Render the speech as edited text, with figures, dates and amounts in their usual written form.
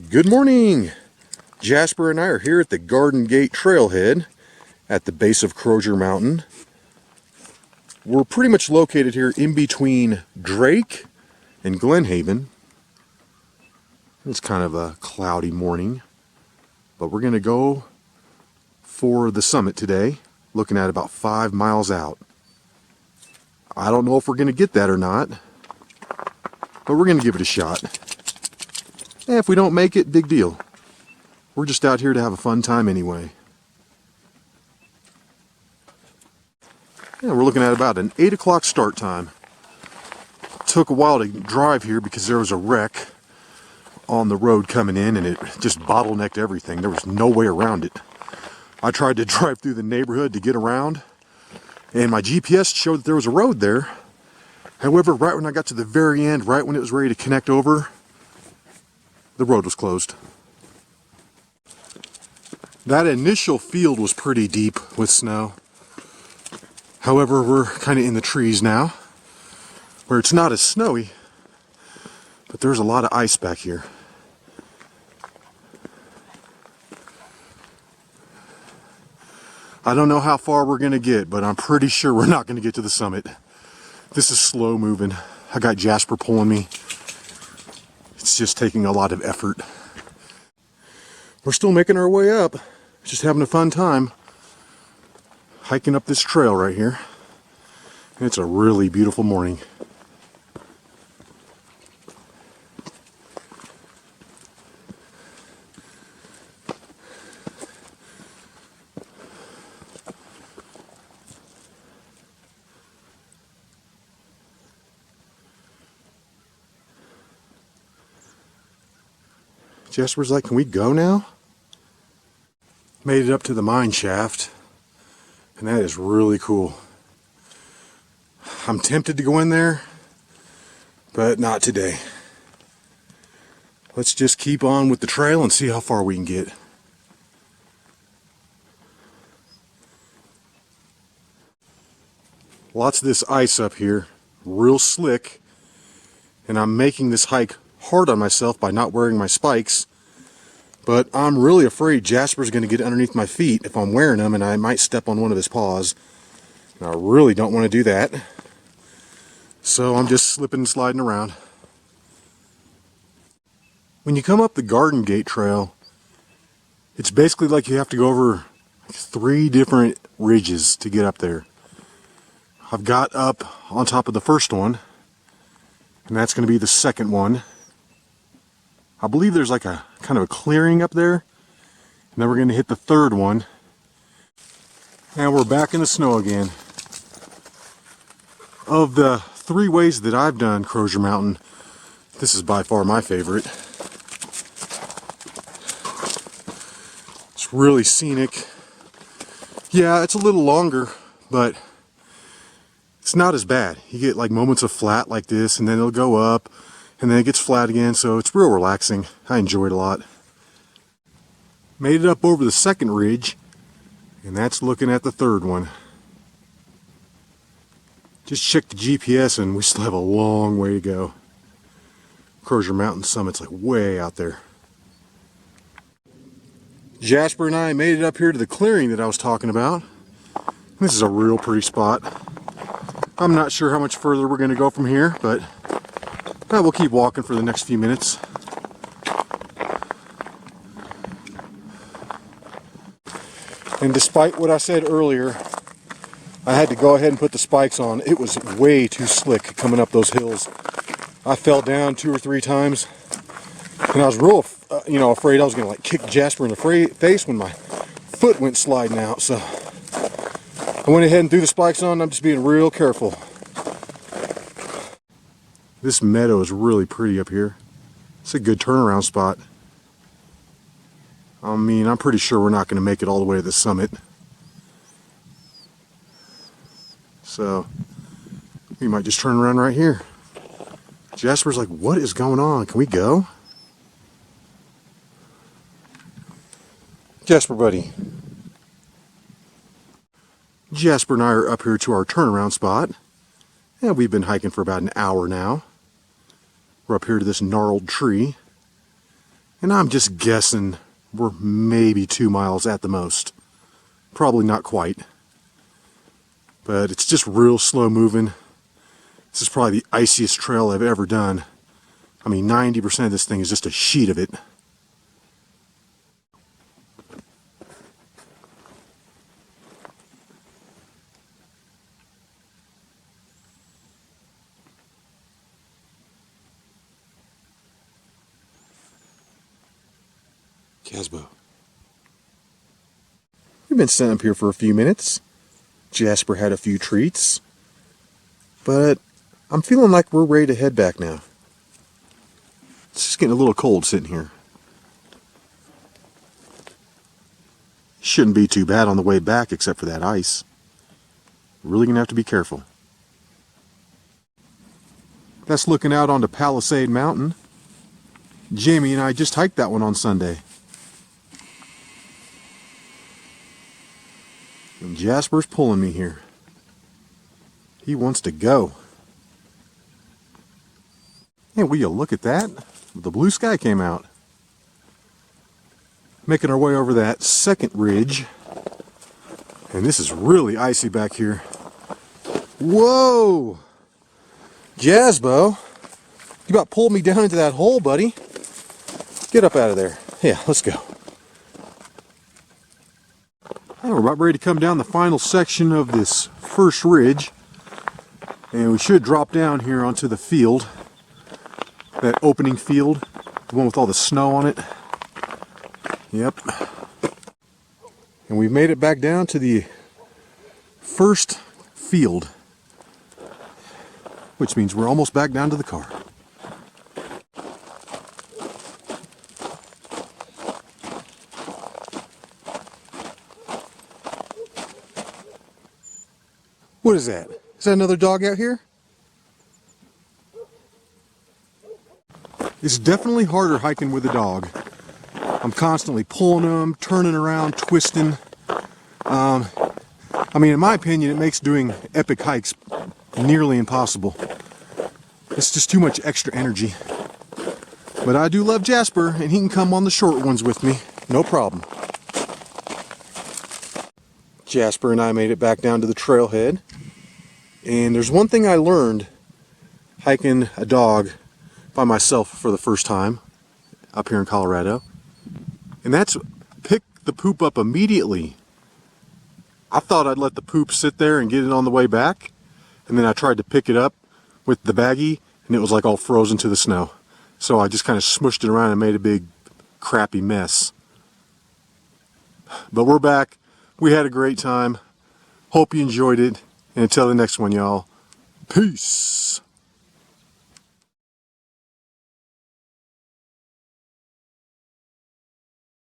Good morning! Jasper and I are here at the Garden Gate Trailhead at the base of Crosier Mountain. We're pretty much located here in between Drake and Glenhaven. It's kind of a cloudy morning, but we're going to go for the summit today, looking at about 5 miles out. I don't know if we're going to get that or not, but we're going to give it a shot. And if we don't make it, big deal. We're just out here to have a fun time anyway. Yeah, we're looking at about an 8 o'clock start time. Took a while to drive here because there was a wreck on the road coming in and it just bottlenecked everything. There was no way around it. I tried to drive through the neighborhood to get around, and my GPS showed that there was a road there. However, right when I got to the very end, right when it was ready to connect over, the road was closed. That initial field was pretty deep with snow. However, we're kind of in the trees now, where it's not as snowy, but there's a lot of ice back here. I don't know how far we're going to get, but I'm pretty sure we're not going to get to the summit. This is slow moving. I got Jasper pulling me. It's just taking a lot of effort. We're still making our way up, just having a fun time hiking up this trail right here. And it's a really beautiful morning. Jasper's like, can we go now? Made it up to the mine shaft, and that is really cool. I'm tempted to go in there, but not today. Let's just keep on with the trail and see how far we can get. Lots of this ice up here, real slick, and I'm making this hike hard on myself by not wearing my spikes, but I'm really afraid Jasper's going to get underneath my feet if I'm wearing them, and I might step on one of his paws, and I really don't want to do that, so I'm just slipping and sliding around. When you come up the Garden Gate Trail, it's basically like you have to go over 3 different ridges to get up there. I've got up on top of the first one, and that's going to be the second one. I believe there's like a kind of a clearing up there, and then we're going to hit the third one. And we're back in the snow again. Of the 3 ways that I've done Crosier Mountain, this is by far my favorite. It's really scenic. Yeah, it's a little longer, but it's not as bad. You get like moments of flat like this, and then it'll go up, and then it gets flat again, so it's real relaxing. I enjoy it a lot. Made it up over the second ridge, and that's looking at the third one. Just checked the GPS, and we still have a long way to go. Crosier Mountain summit's like way out there. Jasper and I made it up here to the clearing that I was talking about. This is a real pretty spot. I'm not sure how much further we're going to go from here, but we'll keep walking for the next few minutes. And despite what I said earlier, I had to go ahead and put the spikes on. It was way too slick coming up those hills. I fell down 2 or 3 times, and I was real, afraid I was going to like kick Jasper in the face when my foot went sliding out. So I went ahead and threw the spikes on. I'm just being real careful. This meadow is really pretty up here. It's a good turnaround spot. I mean, I'm pretty sure we're not going to make it all the way to the summit. So, we might just turn around right here. Jasper's like, what is going on? Can we go? Jasper, buddy. Jasper and I are up here to our turnaround spot. And we've been hiking for about an hour now. We're up here to this gnarled tree. And I'm just guessing we're maybe 2 miles at the most. Probably not quite. But it's just real slow moving. This is probably the iciest trail I've ever done. I mean, 90% of this thing is just a sheet of it. Casbo. We've been sitting up here for a few minutes. Jasper had a few treats. But I'm feeling like we're ready to head back now. It's just getting a little cold sitting here. Shouldn't be too bad on the way back except for that ice. Really gonna have to be careful. That's looking out onto Palisade Mountain. Jamie and I just hiked that one on Sunday. And Jasper's pulling me here. He wants to go. Hey, will you look at that? The blue sky came out. Making our way over that second ridge. And this is really icy back here. Whoa! Jasbo, you about pulled me down into that hole, buddy. Get up out of there. Yeah, let's go. We're about ready to come down the final section of this first ridge. And we should drop down here onto the field. That opening field. The one with all the snow on it. Yep. And we've made it back down to the first field. Which means we're almost back down to the car. What is that? Is that another dog out here? It's definitely harder hiking with a dog. I'm constantly pulling them, turning around, twisting. I mean, in my opinion, it makes doing epic hikes nearly impossible. It's just too much extra energy. But I do love Jasper, and he can come on the short ones with me. No problem. Jasper and I made it back down to the trailhead. And there's one thing I learned hiking a dog by myself for the first time up here in Colorado. And that's pick the poop up immediately. I thought I'd let the poop sit there and get it on the way back. And then I tried to pick it up with the baggie and it was like all frozen to the snow. So I just kind of smushed it around and made a big crappy mess. But we're back. We had a great time. Hope you enjoyed it. And until the next one, y'all, peace.